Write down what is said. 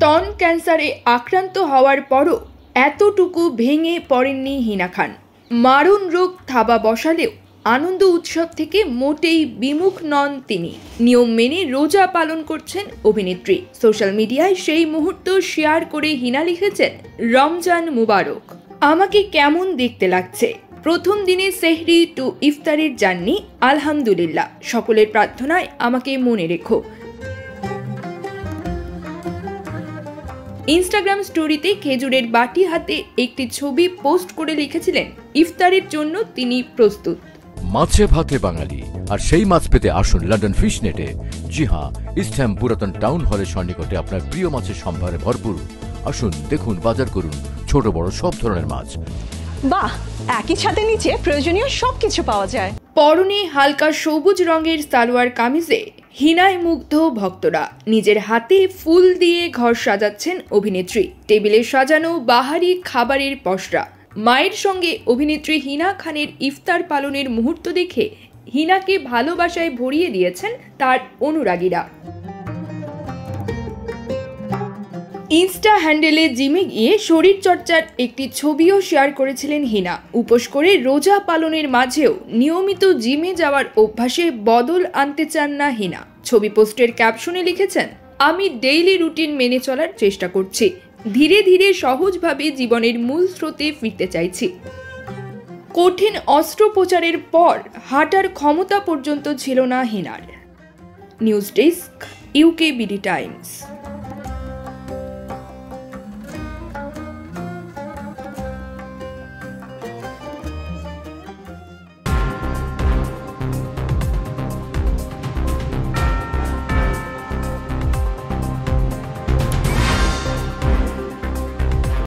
স্তন ক্যান্সারে আক্রান্ত হওয়ার পরও এতটুকু ভেঙে পড়েননি হিনা খান। মারণ রোগ থাবা বসালেও আনন্দ উৎসব থেকে মোটেই বিমুখ নন তিনি। নিয়ম মেনে রোজা পালন করছেন অভিনেত্রী। সোশ্যাল মিডিয়ায় সেই মুহূর্ত শেয়ার করে হিনা লিখেছেন, রমজান মুবারক। আমাকে কেমন দেখতে লাগছে? প্রথম দিনে সেহরি টু ইফতারের জার্নি, আলহামদুলিল্লাহ। সকলের প্রার্থনায় আমাকে মনে রেখো। ইনস্টাগ্রাম স্টোরিতে খেজুরের বাটি হাতে একটি ছবি পোস্ট করে লিখেছিলেন, ইফতারের জন্য তিনি প্রস্তুত। মাছে ভাতে বাঙালি, আর সেই মাছ পেতে আসুন লন্ডন ফিশ নেটে। জি হ্যাঁ, ইস্টহ্যাম পুরাতন টাউন হলের সন্নিকটে আপনার প্রিয় মাছের সম্ভারে ভরপুর। আসুন, দেখুন, বাজার করুন ছোট বড় সব ধরনের মাছ। বাহ, একই ছাদের নিচে প্রয়োজনীয় সবকিছু পাওয়া যায়। পরনে হালকা সবুজ রঙের সালোয়ার কামিজে হিনায় মুগ্ধ ভক্তরা। নিজের হাতে ফুল দিয়ে ঘর সাজাচ্ছেন অভিনেত্রী। টেবিলে সাজানো বাহারি খাবারের পসরা। মায়ের সঙ্গে অভিনেত্রী হিনা খানের ইফতার পালনের মুহূর্ত দেখে হিনাকে ভালোবাসায় ভরিয়ে দিয়েছেন তার অনুরাগীরা। ইনস্টা হ্যান্ডেলে জিমে গিয়ে শরীর চর্চার একটি ছবিও শেয়ার করেছিলেন হিনা। উপোস করে রোজা পালনের মাঝেও নিয়মিত জিমে যাওয়ার অভ্যাসে বদল আনতে চান না হিনা। ছবি পোস্টের ক্যাপশনে লিখেছেন, আমি ডেইলি রুটিন মেনে চলার চেষ্টা করছি। ধীরে ধীরে সহজভাবে জীবনের মূল স্রোতে ফিরতে চাইছি। কঠিন অস্ত্রোপচারের পর হাঁটার ক্ষমতা পর্যন্ত ছিল না হিনার। News desk, UKBD Times.